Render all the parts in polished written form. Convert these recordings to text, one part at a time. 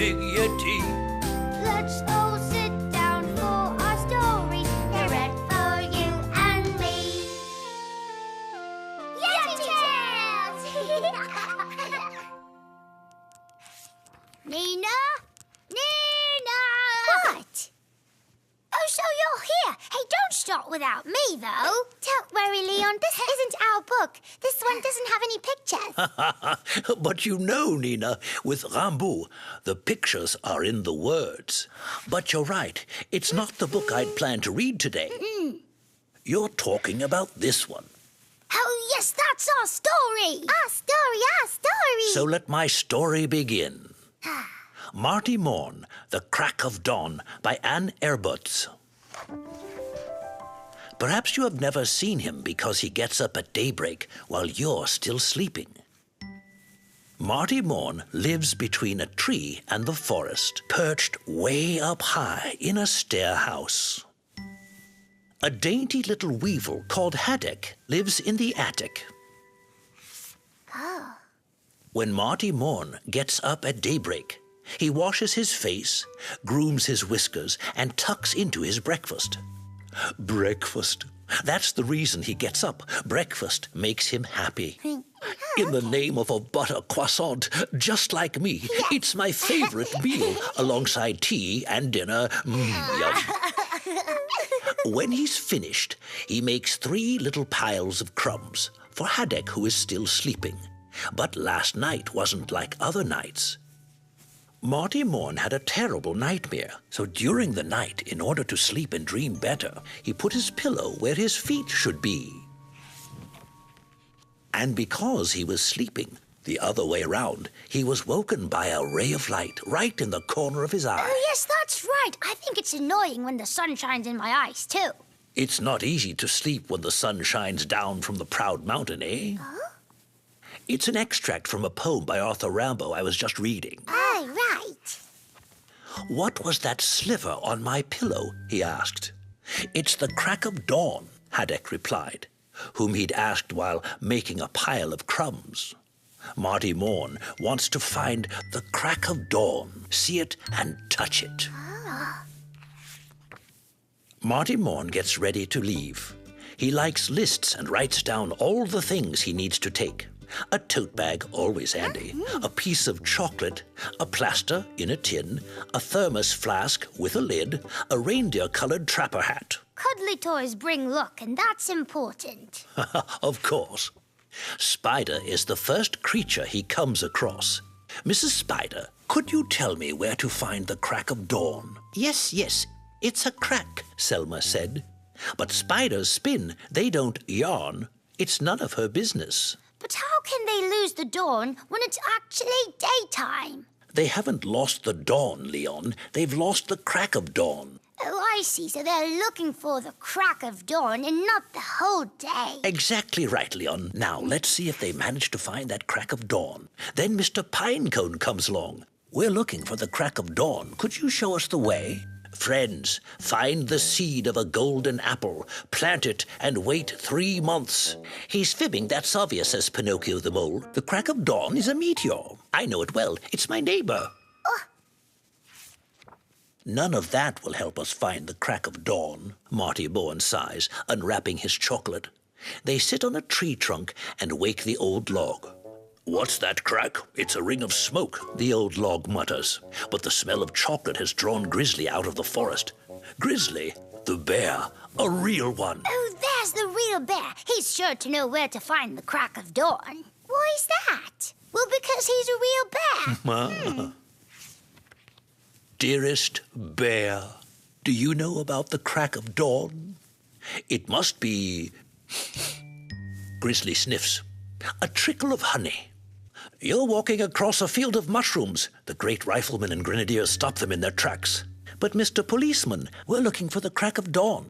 big Yeti. Let's all sit down for our story. They're read for you and me. Yeti Tales! Nina? Nina! What? Oh, so you're here. Hey, don't start without me, though. Don't worry, Leon. This isn't our book. This one doesn't have any pictures. But you know, Nina, with Rimbaud, the pictures are in the words. But you're right. It's not the book I'd planned to read today. You're talking about this one. Oh, yes, that's our story. Our story, our story. So let my story begin. Martie Morn, The Crack of Dawn, by Anne Erberts. Perhaps you have never seen him because he gets up at daybreak while you're still sleeping. Martie Morn lives between a tree and the forest, perched way up high in a stair house. A dainty little weevil called Haddock lives in the attic. Oh. When Martie Morn gets up at daybreak, he washes his face, grooms his whiskers, and tucks into his breakfast. Breakfast. That's the reason he gets up. Breakfast makes him happy. In the name of a butter croissant, just like me, it's my favorite meal, alongside tea and dinner. Yum. When he's finished, he makes 3 little piles of crumbs for Haddock, who is still sleeping. But last night wasn't like other nights. Martie Morn had a terrible nightmare, so during the night, in order to sleep and dream better, he put his pillow where his feet should be. And because he was sleeping the other way around, he was woken by a ray of light right in the corner of his eye. Oh, yes, that's right. I think it's annoying when the sun shines in my eyes, too. It's not easy to sleep when the sun shines down from the proud mountain, eh? Huh? It's an extract from a poem by Arthur Rimbaud I was just reading. Oh, right. What was that sliver on my pillow? He asked. It's the crack of dawn, Haddock replied, whom he'd asked while making a pile of crumbs. Martie Morn wants to find the crack of dawn, see it and touch it. Oh. Martie Morn gets ready to leave. He likes lists and writes down all the things he needs to take. A tote bag, always handy, a piece of chocolate, a plaster in a tin, a thermos flask with a lid, a reindeer-colored trapper hat. Cuddly toys bring luck, and that's important. Of course. Spider is the first creature he comes across. Mrs. Spider, could you tell me where to find the crack of dawn? Yes, it's a crack, Selma said. But spiders spin, they don't yarn. It's none of her business. But how can they lose the dawn when it's actually daytime? They haven't lost the dawn, Leon. They've lost the crack of dawn. Oh, I see. So they're looking for the crack of dawn and not the whole day. Exactly right, Leon. Now, let's see if they manage to find that crack of dawn. Then Mr. Pinecone comes along. We're looking for the crack of dawn. Could you show us the way? Friends, find the seed of a golden apple, plant it, and wait 3 months. He's fibbing, that's obvious, says Pinocchio the mole. The crack of dawn is a meteor. I know it well. It's my neighbor. None of that will help us find the crack of dawn, Martie Morn sighs, unwrapping his chocolate. They sit on a tree trunk and wake the old log. What's that crack? It's a ring of smoke, the old log mutters. But the smell of chocolate has drawn Grizzly out of the forest. Grizzly, the bear, a real one. Oh, there's the real bear. He's sure to know where to find the crack of dawn. Why's that? Well, because he's a real bear. Dearest bear, do you know about the crack of dawn? It must be... Grizzly sniffs. A trickle of honey. You're walking across a field of mushrooms. The great riflemen and grenadiers stop them in their tracks. But, Mr. Policeman, we're looking for the crack of dawn.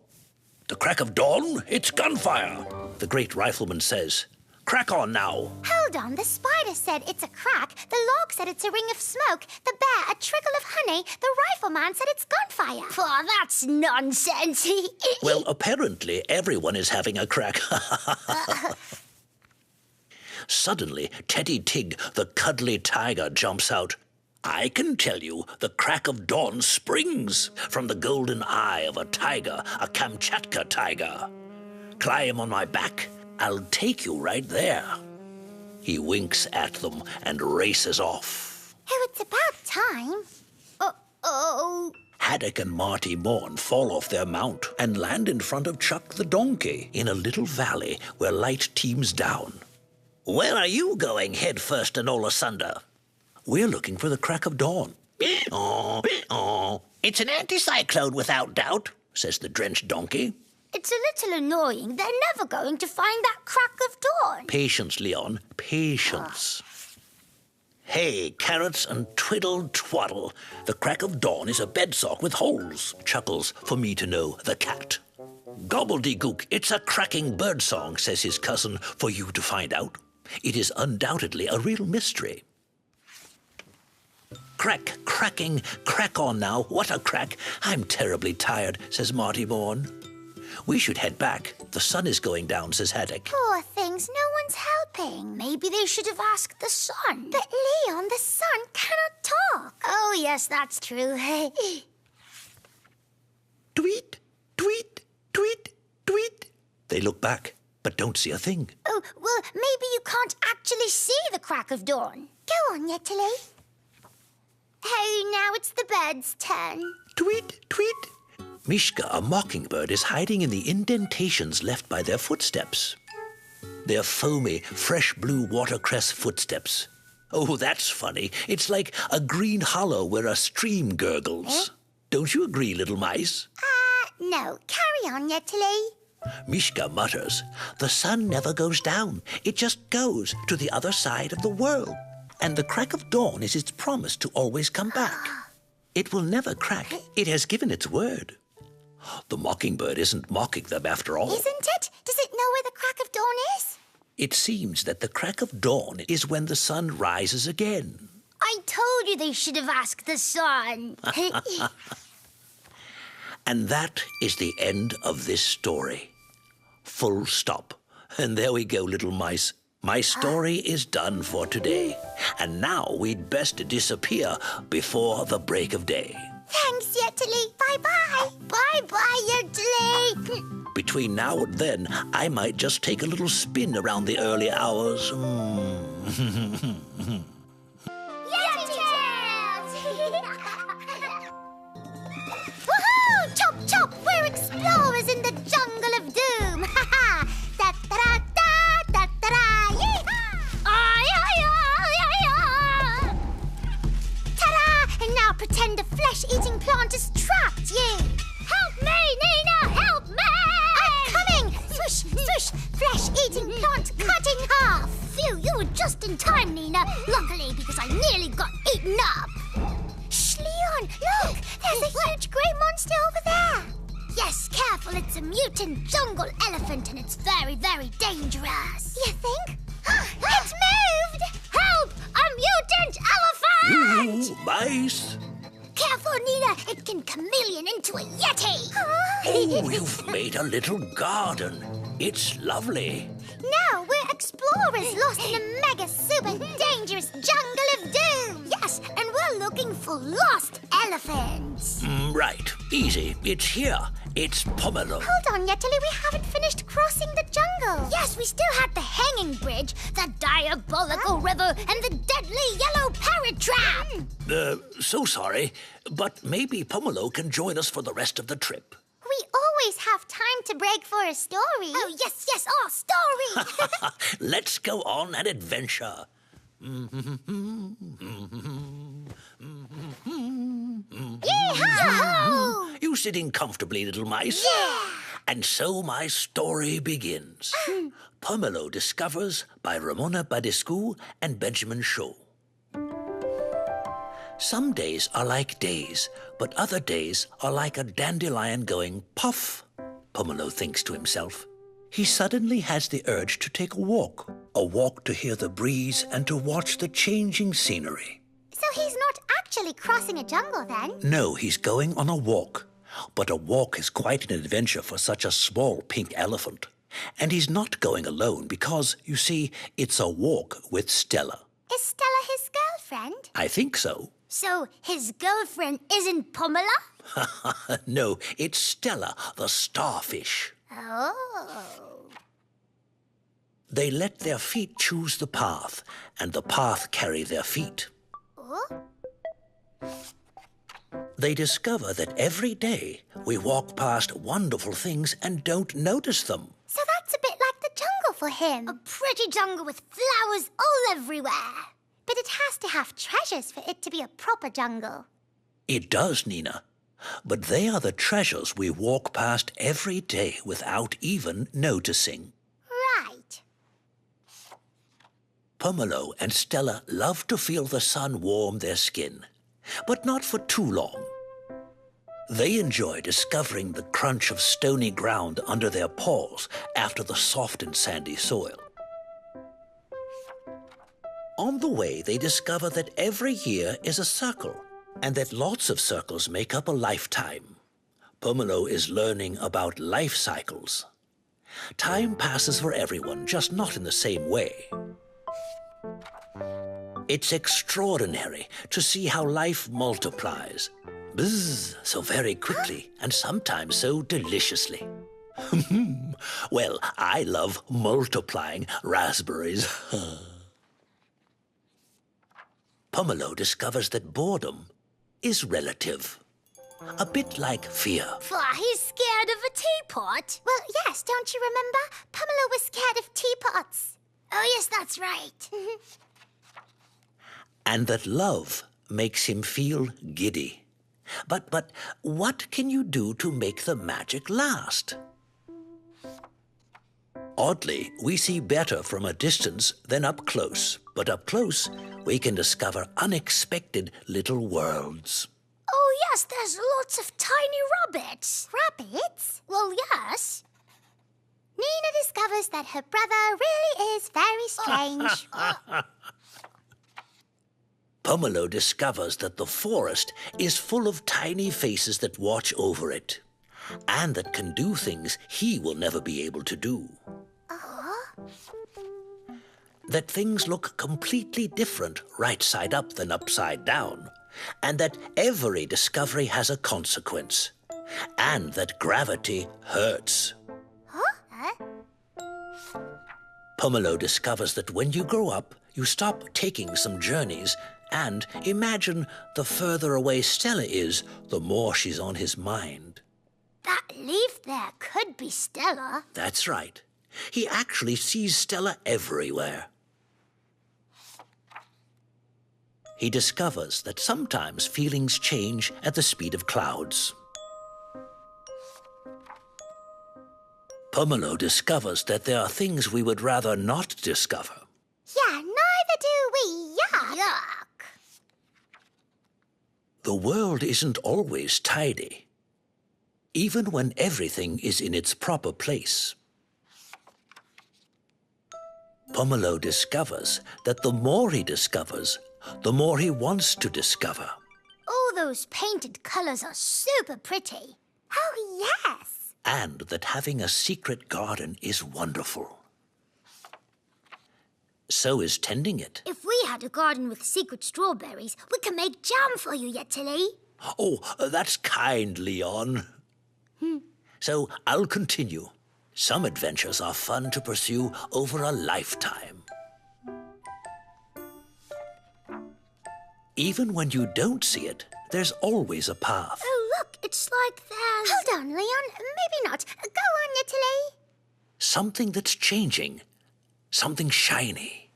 The crack of dawn? It's gunfire, the great rifleman says. Crack on now. Hold on, the spider said it's a crack, the log said it's a ring of smoke, the bear a trickle of honey, the rifleman said it's gunfire. Oh, that's nonsense. Well, apparently everyone is having a crack. Suddenly, Teddy Tig, the cuddly tiger, jumps out. I can tell you the crack of dawn springs from the golden eye of a tiger, a Kamchatka tiger. Climb on my back, I'll take you right there. He winks at them and races off. Oh, it's about time. Uh-oh. Haddock and Martie Morn fall off their mount and land in front of Chuck the donkey in a little valley where light teems down. Where are you going head first and all asunder? We're looking for the crack of dawn. It's an anticyclone without doubt, says the drenched donkey. It's a little annoying. They're never going to find that crack of dawn. Patience, Leon, patience. Hey, carrots and twiddle twaddle. The crack of dawn is a bedsock with holes, chuckles for me to know the cat. Gobbledygook, it's a cracking birdsong, says his cousin, for you to find out. It is undoubtedly a real mystery. Crack, cracking, crack on now. What a crack. I'm terribly tired, says Martie Morn. We should head back. The sun is going down, says Haddock. Poor things, no one's helping. Maybe they should have asked the sun. But Leon, the sun cannot talk. Oh, yes, that's true. Tweet, tweet, tweet, tweet. They look back, but don't see a thing. Oh, well, maybe you can't actually see the crack of dawn. Go on, Yetili. Oh, now it's the bird's turn. Tweet, tweet. Mishka, a mockingbird, is hiding in the indentations left by their footsteps. They're foamy, fresh blue watercress footsteps. Oh, that's funny. It's like a green hollow where a stream gurgles. Don't you agree, little mice? No. Carry on, Yetili. Mishka mutters, the sun never goes down. It just goes to the other side of the world. And the crack of dawn is its promise to always come back. It will never crack. It has given its word. The mockingbird isn't mocking them after all. Isn't it? Does it know where the crack of dawn is? It seems that the crack of dawn is when the sun rises again. I told you they should have asked the sun. And that is the end of this story. Full stop. And there we go, little mice. My story is done for today. And now we'd best disappear before the break of day. Thanks, Yetili. Bye-bye. Bye-bye, Yetili. Between now and then, I might just take a little spin around the early hours. Yeti Tales! Woohoo! Chop, chop! We're explorers in the jungle of doom. Ha ha! Da-da-da-da! Da-da-da! Yee-haw! Ay-ay-ay-ay-ay! Ta-da! And now pretend a flesh-eating plant has trapped you. Help me, Nina! Help me! I'm coming! Swoosh, swoosh! Flesh-eating plant cut in half. Phew, you were just in time, Nina. Luckily, because I nearly got eaten up. Shh, Leon, look! There's a huge grey monster over there. Yes, careful. It's a mutant jungle elephant and it's very, very dangerous. You think? It's moved! Help! A mutant elephant! Ooh, mice! Careful, Nina. It can chameleon into a yeti. Oh, you've made a little garden. It's lovely. Now we're explorers lost in a mega super dangerous jungle of doom. Yes, and we're looking for lost elephants. Right. Easy. It's here. It's Pomelo. Hold on, Yetili. We haven't finished crossing the jungle. Yes, we still had the hanging bridge, the diabolical river, and the deadly yellow parrot trap. So sorry, but maybe Pomelo can join us for the rest of the trip. We always have time to break for a story. Oh, yes, yes, our story. Let's go on an adventure. Yee-haw! You sitting comfortably, little mice? Yeah! And so my story begins. Pomelo Discovers by Ramona Badescu and Benjamin Shaw. Some days are like days, but other days are like a dandelion going puff, Pomelo thinks to himself. He suddenly has the urge to take a walk to hear the breeze and to watch the changing scenery. So he's not actually crossing a jungle then? No, he's going on a walk. But a walk is quite an adventure for such a small pink elephant. And he's not going alone because, you see, it's a walk with Stella. Is Stella his girlfriend? I think so. So his girlfriend isn't Pomelo? No, it's Stella, the starfish. Oh. They let their feet choose the path, and the path carry their feet. Oh? They discover that every day we walk past wonderful things and don't notice them. So that's a bit like the jungle for him. A pretty jungle with flowers all everywhere. But it has to have treasures for it to be a proper jungle. It does, Nina. But they are the treasures we walk past every day without even noticing. Right. Pomelo and Stella love to feel the sun warm their skin, but not for too long. They enjoy discovering the crunch of stony ground under their paws after the soft and sandy soil. On the way, they discover that every year is a circle, and that lots of circles make up a lifetime. Pomelo is learning about life cycles. Time passes for everyone, just not in the same way. It's extraordinary to see how life multiplies. Bzzz, so very quickly, and sometimes so deliciously. Well, I love multiplying raspberries. Pomelo discovers that boredom is relative. A bit like fear. Why, he's scared of a teapot. Well, yes, don't you remember? Pomelo was scared of teapots. Oh, yes, that's right. And that love makes him feel giddy. But what can you do to make the magic last? Oddly, we see better from a distance than up close. But up close, we can discover unexpected little worlds. Oh, yes, there's lots of tiny rabbits. Rabbits? Well, yes. Nina discovers that her brother really is very strange. Pomelo discovers that the forest is full of tiny faces that watch over it, and that can do things he will never be able to do. That things look completely different right side up than upside down, and that every discovery has a consequence, and that gravity hurts. Pomelo discovers that when you grow up, you stop taking some journeys and imagine the further away Stella is, the more she's on his mind. That leaf there could be Stella. That's right. He actually sees Stella everywhere. He discovers that sometimes feelings change at the speed of clouds. Pomelo discovers that there are things we would rather not discover. Yeah, neither do we. Yuck. Yuck. The world isn't always tidy, even when everything is in its proper place. Pomelo discovers that the more he discovers, the more he wants to discover. All those painted colors are super pretty. Oh, yes. And that having a secret garden is wonderful. So is tending it. If we had a garden with secret strawberries, we could make jam for you, Yetili. Oh, that's kind, Leon. So I'll continue. Some adventures are fun to pursue over a lifetime. Even when you don't see it, there's always a path. Oh, look, it's like there's... Hold on, Leon. Maybe not. Go on, Yetili. Something that's changing. Something shiny.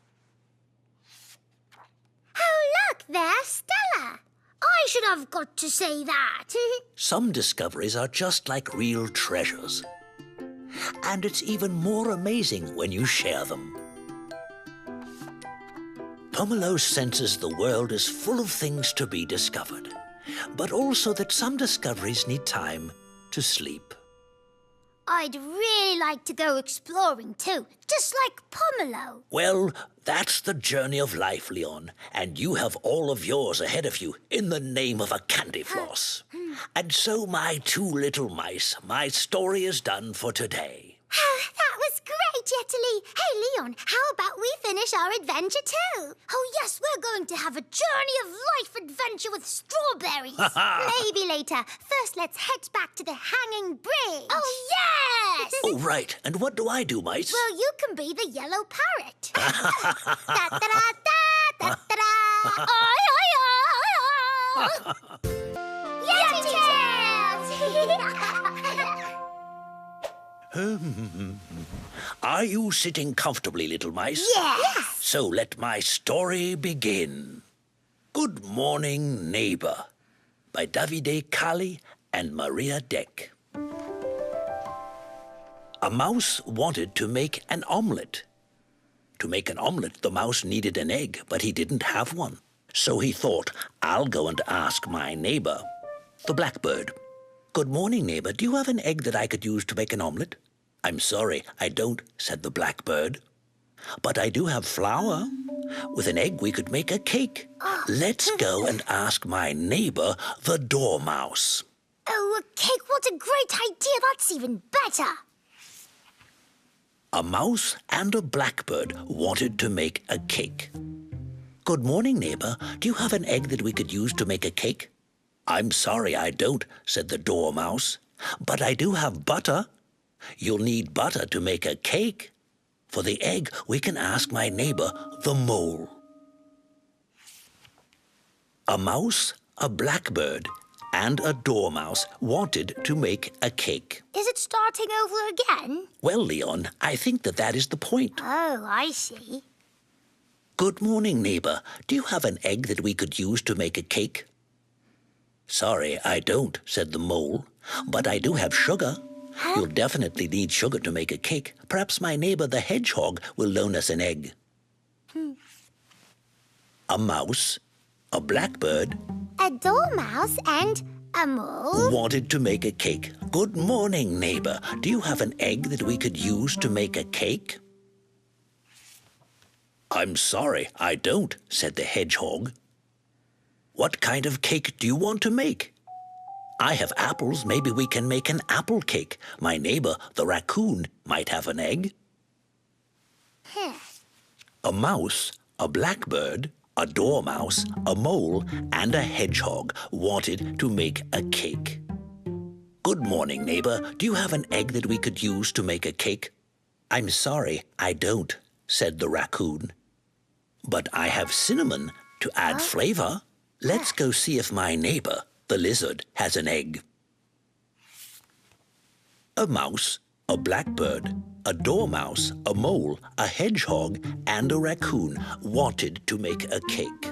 Oh, look, there's Stella. I should have got to say that. Some discoveries are just like real treasures. And it's even more amazing when you share them. Pomelo senses the world is full of things to be discovered, but also that some discoveries need time to sleep. I'd really like to go exploring too, just like Pomelo. Well, that's the journey of life, Leon, and you have all of yours ahead of you in the name of a candy floss. And so, my two little mice, my story is done for today. Oh, that was great, Yetili, hey, Leon, how about we finish our adventure too? Oh, yes, we're going to have a journey of life adventure with strawberries. Maybe later. First, let's head back to the hanging bridge. Oh, yes! Oh, right. And what do I do, mice? Well, you can be the yellow parrot. Da-da-da-da-da-da-da. Oi, oi, oi, oi. Yeti Tales! Are you sitting comfortably, little mice? Yes. So let my story begin. Good Morning, Neighbor by Davide Kali and Maria Deck. A mouse wanted to make an omelette. To make an omelette, the mouse needed an egg, but he didn't have one. So he thought, I'll go and ask my neighbor, the blackbird. Good morning, neighbor. Do you have an egg that I could use to make an omelette? I'm sorry, I don't, said the blackbird. But I do have flour. With an egg, we could make a cake. Let's go and ask my neighbor, the dormouse. Oh, a cake. What a great idea. That's even better. A mouse and a blackbird wanted to make a cake. Good morning, neighbor. Do you have an egg that we could use to make a cake? I'm sorry, I don't, said the dormouse. But I do have butter. You'll need butter to make a cake. For the egg, we can ask my neighbor, the mole. A mouse, a blackbird, and a dormouse wanted to make a cake. Is it starting over again? Well, Leon, I think that is the point. Oh, I see. Good morning, neighbor. Do you have an egg that we could use to make a cake? Sorry, I don't, said the mole. But I do have sugar. You'll definitely need sugar to make a cake. Perhaps my neighbor, the hedgehog, will loan us an egg. A mouse, a blackbird, A dormouse and a mole. wanted to make a cake. Good morning, neighbor. Do you have an egg that we could use to make a cake? I'm sorry, I don't, said the hedgehog. What kind of cake do you want to make? I have apples. Maybe we can make an apple cake. My neighbor, the raccoon, might have an egg. A mouse, a blackbird, a dormouse, a mole, and a hedgehog wanted to make a cake. Good morning, neighbor. Do you have an egg that we could use to make a cake? I'm sorry, I don't, said the raccoon. But I have cinnamon to add flavor. Let's go see if my neighbor, the lizard, has an egg. A mouse, a blackbird, a dormouse, a mole, a hedgehog, and a raccoon wanted to make a cake.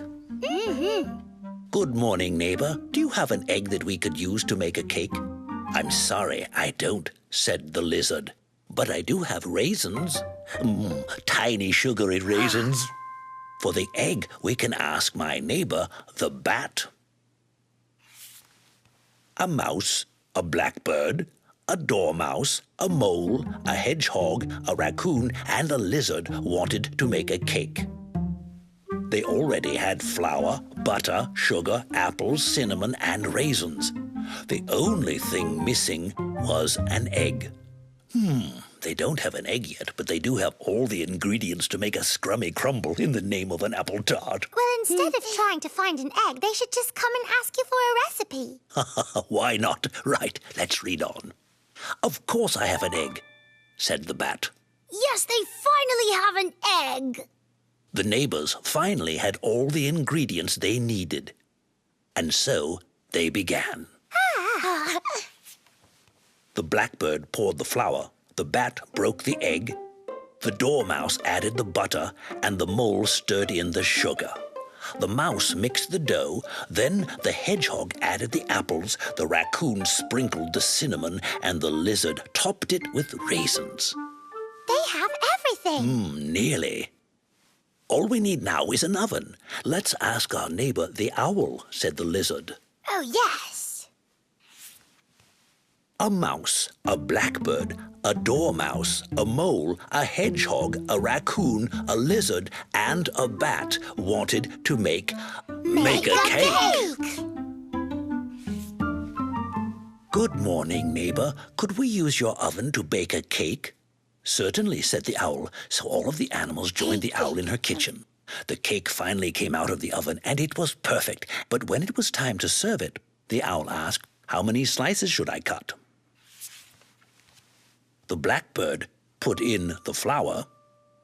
Good morning, neighbor. Do you have an egg that we could use to make a cake? I'm sorry, I don't, said the lizard. But I do have raisins. Tiny sugary raisins. For the egg, we can ask my neighbor, the bat. A mouse, a blackbird, a dormouse, a mole, a hedgehog, a raccoon, and a lizard wanted to make a cake. They already had flour, butter, sugar, apples, cinnamon, and raisins. The only thing missing was an egg. They don't have an egg yet, but they do have all the ingredients to make a scrummy crumble in the name of an apple tart. Well, instead of trying to find an egg, they should just come and ask you for a recipe. Why not? Right, let's read on. Of course I have an egg, said the bat. Yes, they finally have an egg. The neighbors finally had all the ingredients they needed. And so they began. The blackbird poured the flour, the bat broke the egg, the dormouse added the butter, and the mole stirred in the sugar. The mouse mixed the dough, then the hedgehog added the apples, the raccoon sprinkled the cinnamon, and the lizard topped it with raisins. They have everything. Nearly. All we need now is an oven. Let's ask our neighbor, the owl, said the lizard. Oh, yes. A mouse, a blackbird, a dormouse, a mole, a hedgehog, a raccoon, a lizard, and a bat wanted to make a cake. Good morning, neighbor. Could we use your oven to bake a cake? Certainly, said the owl, so all of the animals joined the owl in her kitchen. The cake finally came out of the oven, and it was perfect. But when it was time to serve it, the owl asked, how many slices should I cut? The blackbird put in the flour,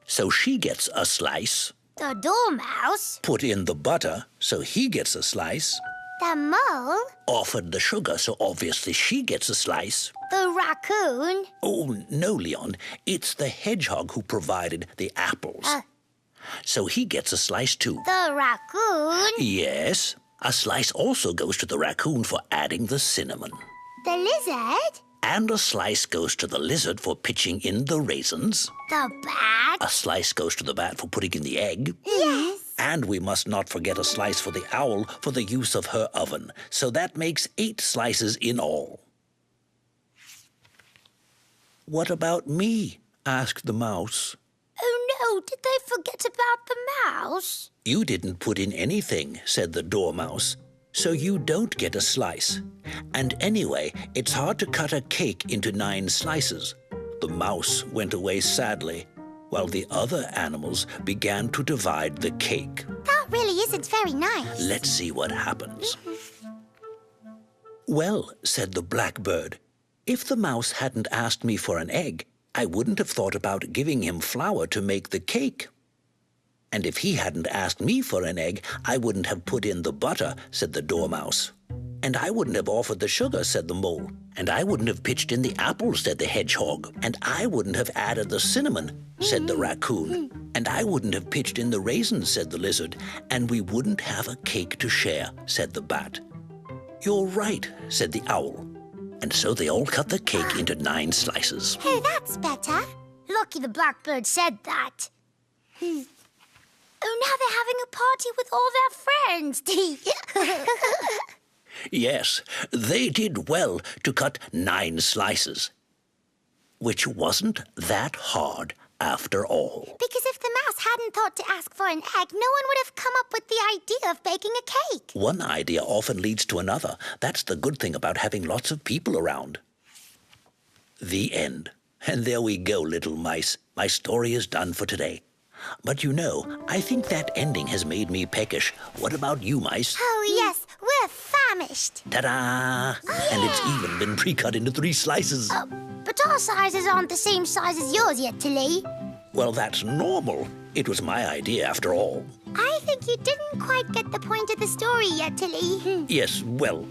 so she gets a slice. The dormouse Put in the butter, so he gets a slice. The mole Offered the sugar, so obviously she gets a slice. The raccoon Oh, no, Leon. It's the hedgehog who provided the apples. So he gets a slice too. The raccoon Yes. A slice also goes to the raccoon for adding the cinnamon. The lizard And a slice goes to the lizard for pitching in the raisins. The bat A slice goes to the bat for putting in the egg. Yes. And we must not forget a slice for the owl for the use of her oven. So that makes 8 slices in all. What about me? Asked the mouse. Oh no, did they forget about the mouse? You didn't put in anything, said the dormouse. So you don't get a slice. And anyway, it's hard to cut a cake into 9 slices. The mouse went away sadly, while the other animals began to divide the cake. That really isn't very nice. Let's see what happens. Well, said the blackbird, if the mouse hadn't asked me for an egg, I wouldn't have thought about giving him flour to make the cake. And if he hadn't asked me for an egg, I wouldn't have put in the butter, said the dormouse. And I wouldn't have offered the sugar, said the mole. And I wouldn't have pitched in the apples, said the hedgehog. And I wouldn't have added the cinnamon, said the raccoon. And I wouldn't have pitched in the raisins, said the lizard. And we wouldn't have a cake to share, said the bat. You're right, said the owl. And so they all cut the cake into 9 slices. Hey, that's better. Lucky the blackbird said that. Oh, now they're having a party with all their friends. Yes, they did well to cut 9 slices, which wasn't that hard after all. Because if the mouse hadn't thought to ask for an egg, no one would have come up with the idea of baking a cake. One idea often leads to another. That's the good thing about having lots of people around. The end. And there we go, little mice. My story is done for today. But you know, I think that ending has made me peckish. What about you, mice? Oh, yes, we're famished. Ta-da! And it's even been pre-cut into 3 slices. But our sizes aren't the same size as yours, Yetili. Well, that's normal. It was my idea, after all. I think you didn't quite get the point of the story, Yetili. Yes, well...